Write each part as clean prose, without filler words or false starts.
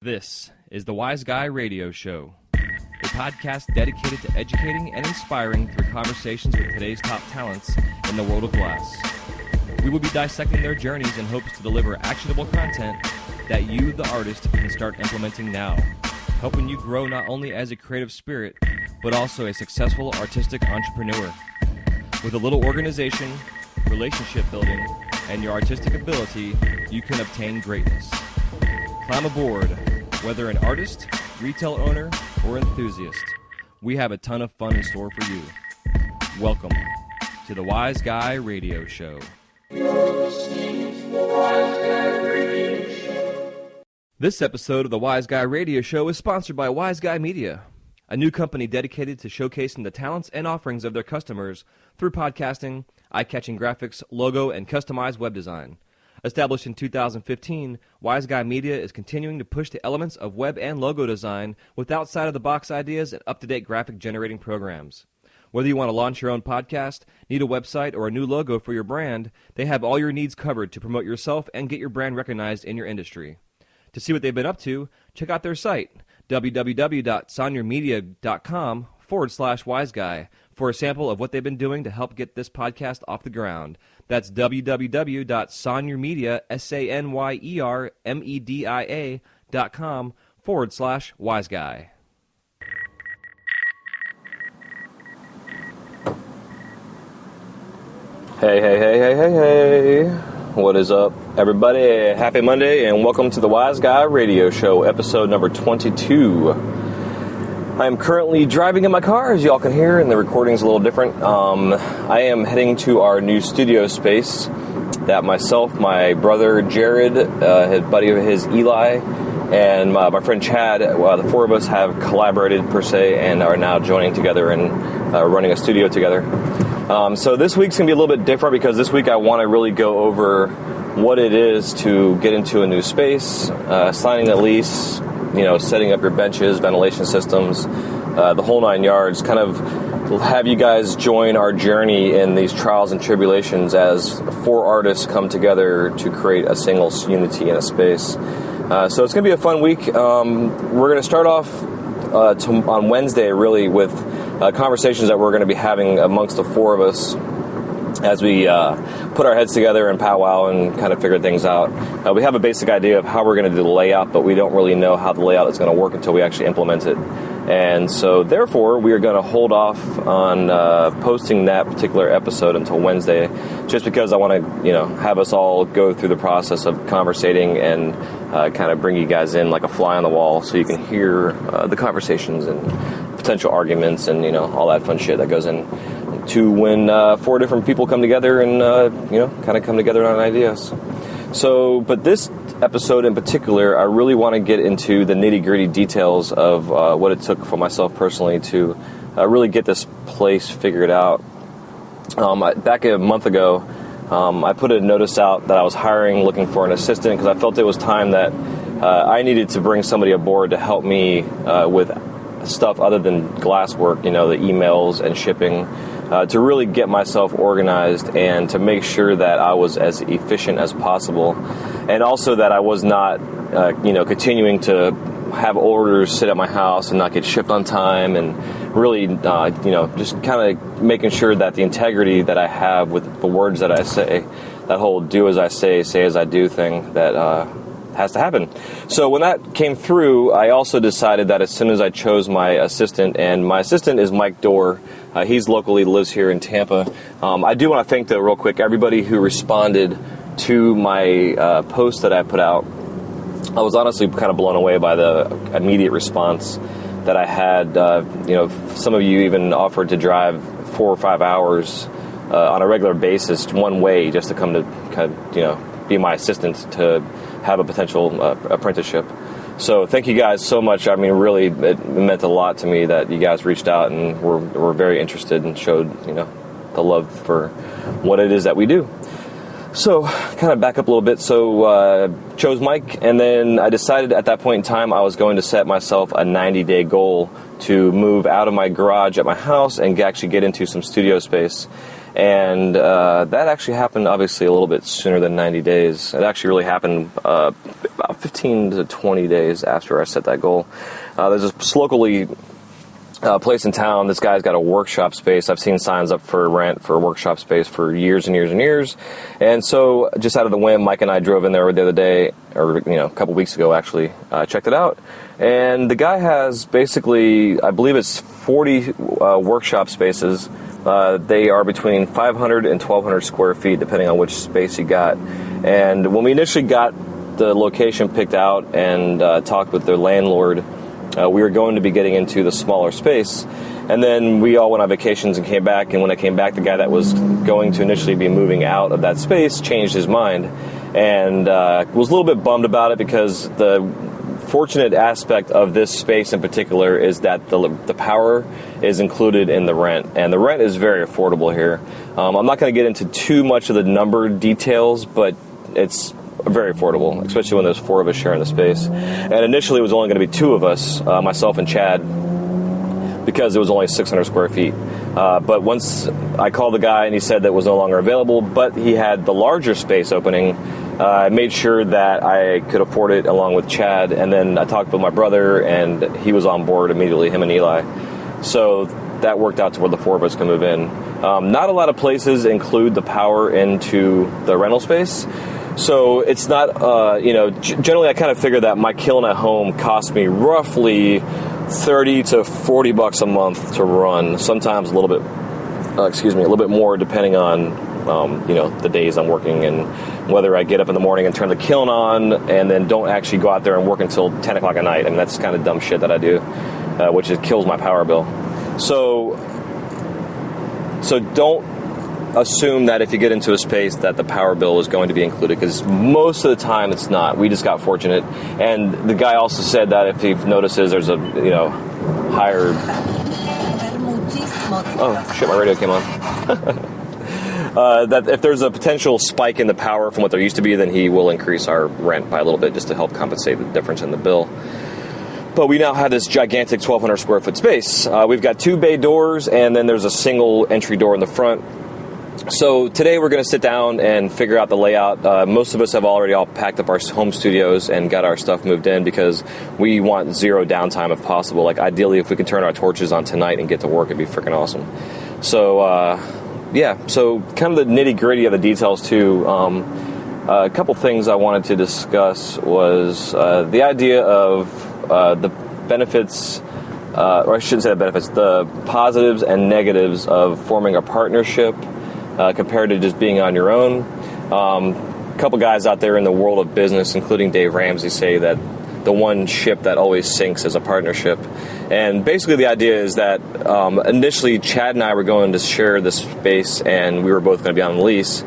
This is the Wise Guy Radio Show, a podcast dedicated to educating and inspiring through conversations with today's top talents in the world of glass. We will be dissecting their journeys in hopes to deliver actionable content that you, the artist, can start implementing now, helping you grow not only as a creative spirit, but also a successful artistic entrepreneur. With a little organization, relationship building, and your artistic ability, you can obtain greatness. Climb aboard, whether an artist, retail owner, or enthusiast. We have a ton of fun in store for you. Welcome to the Wise Guy Radio Show. This episode of the Wise Guy Radio Show is sponsored by Wise Guy Media, a new company dedicated to showcasing the talents and offerings of their customers through podcasting, eye-catching graphics, logo, and customized web design. Established in 2015, Wise Guy Media is continuing to push the elements of web and logo design with outside-of-the-box ideas and up-to-date graphic-generating programs. Whether you want to launch your own podcast, need a website, or a new logo for your brand, they have all your needs covered to promote yourself and get your brand recognized in your industry. To see what they've been up to, check out their site, www.sonyermedia.com/wiseguy, for a sample of what they've been doing to help get this podcast off the ground. That's www.sonyermedia.com/wiseguy. Hey. What is up, everybody? Happy Monday, and welcome to the Wise Guy Radio Show, episode number 22. I am currently driving in my car, as y'all can hear, and the recording's a little different. I am heading to our new studio space that myself, my brother Jared, his buddy of his Eli, and my friend Chad, the four of us have collaborated per se and are now joining together and running a studio together. So this week's going to be a little bit different because this week I want to really go over what it is to get into a new space, signing a lease, setting up your benches, ventilation systems, the whole nine yards, kind of have you guys join our journey in these trials and tribulations as four artists come together to create a single unity in a space. So it's going to be a fun week. We're going to start off on Wednesday, really, with conversations that we're going to be having amongst the four of us as we put our heads together and powwow and kind of figure things out. We have a basic idea of how we're going to do the layout, but we don't really know how the layout is going to work until we actually implement it. And so, therefore, we are going to hold off on posting that particular episode until Wednesday, just because I want to, have us all go through the process of conversating and kind of bring you guys in like a fly on the wall so you can hear the conversations and potential arguments and, all that fun shit that goes in to when four different people come together and, kind of come together on ideas. So, but this episode in particular, I really want to get into the nitty-gritty details of what it took for myself personally to really get this place figured out. Back a month ago, I put a notice out that I was looking for an assistant because I felt it was time that I needed to bring somebody aboard to help me with stuff other than glass work, the emails and shipping, to really get myself organized and to make sure that I was as efficient as possible. And also that I was not, continuing to have orders sit at my house and not get shipped on time, and really, just kind of making sure that the integrity that I have with the words that I say, that whole do as I say as I do thing, that has to happen. So when that came through, I also decided that as soon as I chose my assistant, and my assistant is Mike Dorr, he's locally lives here in Tampa. I do want to thank, though, real quick, everybody who responded to my post that I put out. I was honestly kind of blown away by the immediate response that I had. Some of you even offered to drive 4 or 5 hours on a regular basis one way just to come to kind of, be my assistant to have a potential apprenticeship. So thank you guys so much. I mean, really, it meant a lot to me that you guys reached out and were very interested and showed, the love for what it is that we do. So, kind of back up a little bit. So, chose Mike, and then I decided at that point in time I was going to set myself a 90-day goal to move out of my garage at my house and actually get into some studio space. And that actually happened, obviously, a little bit sooner than 90 days. It actually really happened about 15 to 20 days after I set that goal. There's this locally place in town. This guy's got a workshop space. I've seen signs up for rent for a workshop space for years and years and years. And so, just out of the whim, Mike and I drove in there the other day, or a couple weeks ago, actually. Checked it out. And the guy has basically, I believe it's 40 workshop spaces. They are between 500 and 1,200 square feet, depending on which space you got. And when we initially got the location picked out and talked with their landlord, we were going to be getting into the smaller space. And then we all went on vacations and came back. And when I came back, the guy that was going to initially be moving out of that space changed his mind. And was a little bit bummed about it, because the fortunate aspect of this space in particular is that the power is included in the rent. And the rent is very affordable here. I'm not going to get into too much of the number details, but it's very affordable, especially when there's 4 of us sharing the space. And initially it was only going to be 2 of us, myself and Chad, because it was only 600 square feet. But once I called the guy and he said that it was no longer available, but he had the larger space opening, I made sure that I could afford it along with Chad. And then I talked with my brother, and he was on board immediately, him and Eli. So that worked out to where the 4 of us can move in. Not a lot of places include the power into the rental space. So it's not, generally I kind of figure that my kiln at home costs me roughly $30 to $40 a month to run. Sometimes a little bit more, depending on, the days I'm working and whether I get up in the morning and turn the kiln on and then don't actually go out there and work until 10 o'clock at night. I mean, that's kind of dumb shit that I do, which kills my power bill. So don't assume that if you get into a space that the power bill is going to be included, because most of the time it's not. We just got fortunate. And the guy also said that if he notices there's a higher... Oh shit, my radio came on. That if there's a potential spike in the power from what there used to be, then he will increase our rent by a little bit just to help compensate the difference in the bill. But we now have this gigantic 1,200 square foot space. We've got 2 bay doors, and then there's a single entry door in the front. So today we're going to sit down and figure out the layout. Most of us have already all packed up our home studios and got our stuff moved in, because we want 0 downtime if possible. Like, ideally, if we can turn our torches on tonight and get to work, it'd be freaking awesome. So, so kind of the nitty-gritty of the details, too. A couple things I wanted to discuss was the idea of the benefits, or I shouldn't say the benefits, the positives and negatives of forming a partnership compared to just being on your own. A couple guys out there in the world of business, including Dave Ramsey, say that the one ship that always sinks is a partnership. And basically the idea is that initially Chad and I were going to share this space, and we were both going to be on the lease.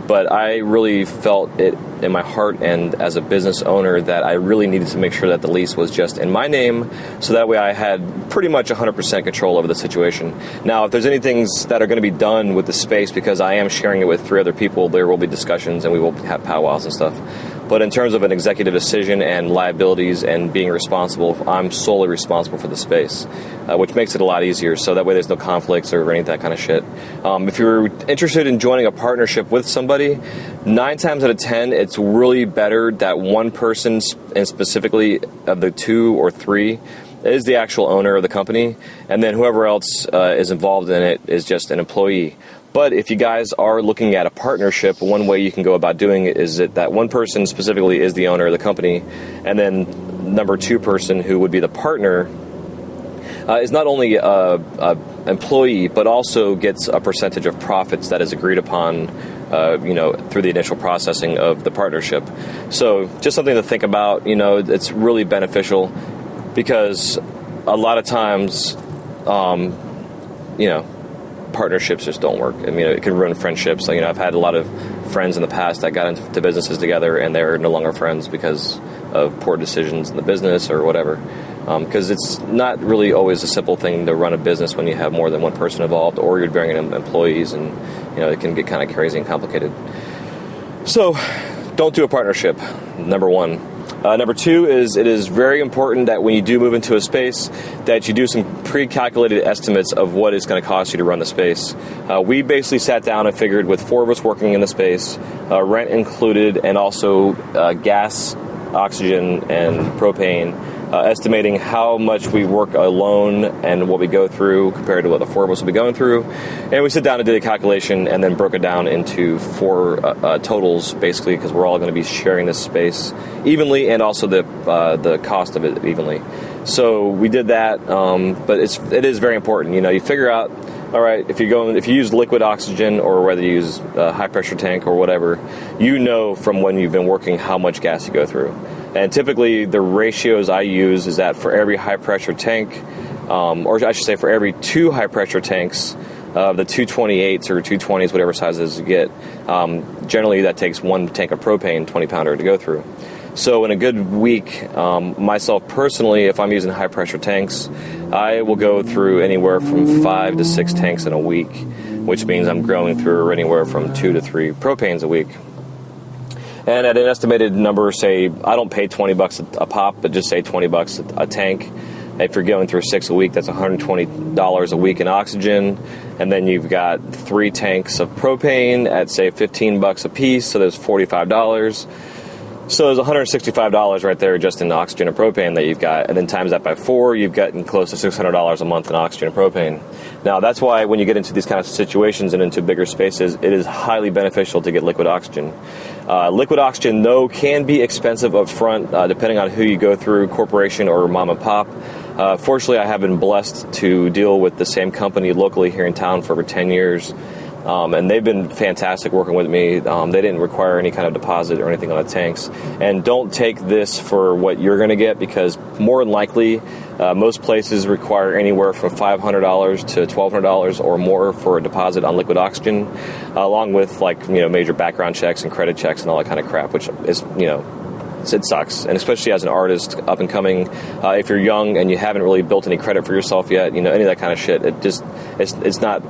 But I really felt it in my heart and as a business owner that I really needed to make sure that the lease was just in my name, so that way I had pretty much 100% control over the situation. Now, if there's any things that are going to be done with the space, because I am sharing it with 3 other people, there will be discussions and we will have powwows and stuff. But in terms of an executive decision and liabilities and being responsible, I'm solely responsible for the space, which makes it a lot easier. So that way there's no conflicts or any of that kind of shit. If you're interested in joining a partnership with somebody, 9 times out of 10, it's really better that one person, and specifically of the 2 or 3, is the actual owner of the company, and then whoever else is involved in it is just an employee. But if you guys are looking at a partnership, one way you can go about doing it is that one person specifically is the owner of the company, and then number 2 person, who would be the partner, is not only a employee, but also gets a percentage of profits that is agreed upon, through the initial processing of the partnership. So just something to think about. It's really beneficial, because a lot of times, partnerships just don't work. I mean, it can ruin friendships. I've had a lot of friends in the past that got into businesses together, and they're no longer friends because of poor decisions in the business or whatever. Because it's not really always a simple thing to run a business when you have more than one person involved, or you're bringing in employees, and it can get kind of crazy and complicated. So don't do a partnership, number 1. Number two is it is very important that when you do move into a space that you do some pre-calculated estimates of what it's going to cost you to run the space. We basically sat down and figured with 4 of us working in the space, rent included, and also gas, oxygen, and propane, estimating how much we work alone and what we go through compared to what the 4 of us will be going through. And we sit down and did a calculation and then broke it down into 4 totals, basically, because we're all going to be sharing this space evenly and also the cost of it evenly. So we did that, but it is very important. You figure out, all right, if you use liquid oxygen or whether you use a high pressure tank or whatever, from when you've been working how much gas you go through. And typically the ratios I use is that for every high pressure tank, or I should say for every 2 high pressure tanks, the 228s or 220s, whatever sizes you get, generally that takes 1 tank of propane, 20 pounder to go through. So in a good week, myself personally, if I'm using high pressure tanks, I will go through anywhere from 5 to 6 tanks in a week, which means I'm going through anywhere from 2 to 3 propanes a week. And at an estimated number, say, I don't pay $20 a pop, but just say $20 a tank. If you're going through 6 a week, that's $120 a week in oxygen. And then you've got 3 tanks of propane at, say, $15 a piece, so there's $45. So there's $165 right there just in oxygen and propane that you've got, and then times that by 4, you've gotten close to $600 a month in oxygen and propane. Now, that's why when you get into these kind of situations and into bigger spaces, it is highly beneficial to get liquid oxygen. Liquid oxygen, though, can be expensive up front, depending on who you go through, corporation or mom and pop. Fortunately, I have been blessed to deal with the same company locally here in town for over 10 years. And they've been fantastic working with me. They didn't require any kind of deposit or anything on the tanks. And don't take this for what you're going to get, because more than likely, most places require anywhere from $500 to $1,200 or more for a deposit on liquid oxygen, along with major background checks and credit checks and all that kind of crap, which is, it sucks. And especially as an artist up and coming, if you're young and you haven't really built any credit for yourself yet, any of that kind of shit, it's not,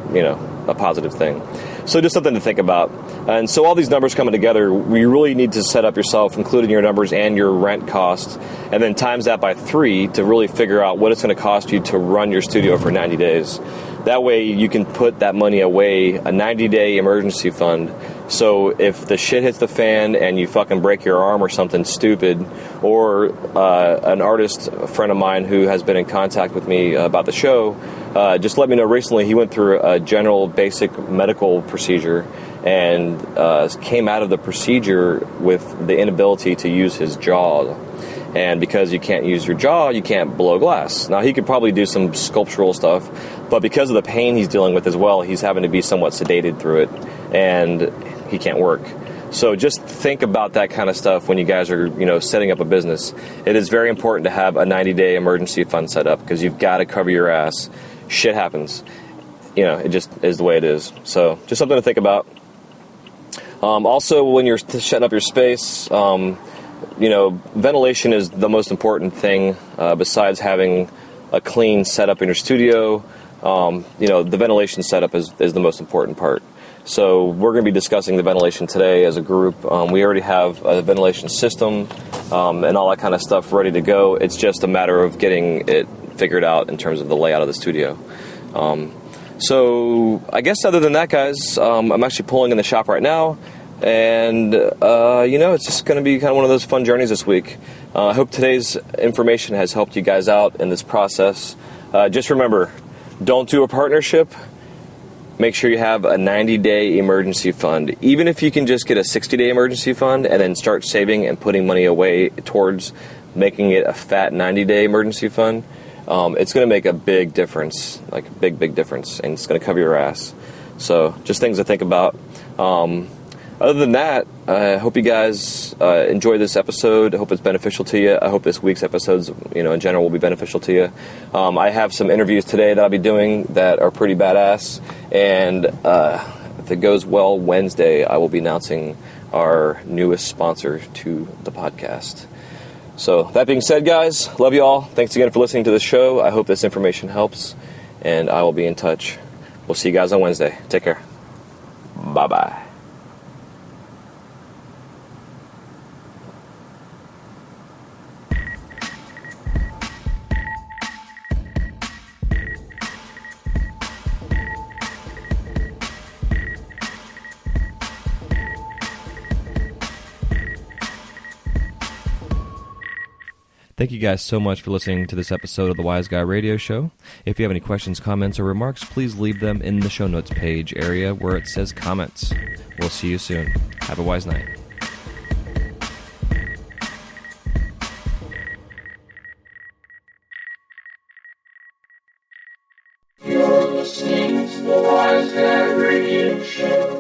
a positive thing. So just something to think about. And so all these numbers coming together, we really need to set up yourself, including your numbers and your rent cost, and then times that by 3 to really figure out what it's going to cost you to run your studio for 90 days. That way you can put that money away, a 90-day emergency fund. So if the shit hits the fan and you fucking break your arm or something stupid, or an artist, a friend of mine who has been in contact with me about the show, just let me know recently he went through a general basic medical procedure and came out of the procedure with the inability to use his jaw. And because you can't use your jaw, you can't blow glass. Now, he could probably do some sculptural stuff, but because of the pain he's dealing with as well, he's having to be somewhat sedated through it, and he can't work. So just think about that kind of stuff when you guys are, setting up a business. It is very important to have a 90-day emergency fund set up, because you've got to cover your ass. Shit happens. It just is the way it is. So just something to think about. Also, when you're setting up your space, ventilation is the most important thing, besides having a clean setup in your studio. The ventilation setup is the most important part. So we're going to be discussing the ventilation today as a group. We already have a ventilation system and all that kind of stuff ready to go. It's just a matter of getting it figured out in terms of the layout of the studio. So I guess other than that, guys, I'm actually pulling in the shop right now. And, it's just going to be kind of one of those fun journeys this week. I hope today's information has helped you guys out in this process. Just remember, don't do a partnership. Make sure you have a 90-day emergency fund. Even if you can just get a 60-day emergency fund and then start saving and putting money away towards making it a fat 90-day emergency fund, it's going to make a big difference, like a big, big difference, and it's going to cover your ass. So just things to think about. Other than that, I hope you guys enjoy this episode. I hope it's beneficial to you. I hope this week's episodes, in general, will be beneficial to you. I have some interviews today that I'll be doing that are pretty badass. And if it goes well, Wednesday, I will be announcing our newest sponsor to the podcast. So that being said, guys, love you all. Thanks again for listening to the show. I hope this information helps, and I will be in touch. We'll see you guys on Wednesday. Take care. Bye-bye. . Thank you guys so much for listening to this episode of the Wise Guy Radio Show. If you have any questions, comments, or remarks, please leave them in the show notes page area where it says comments. We'll see you soon. Have a wise night. You're listening to the Wise Guy Radio Show.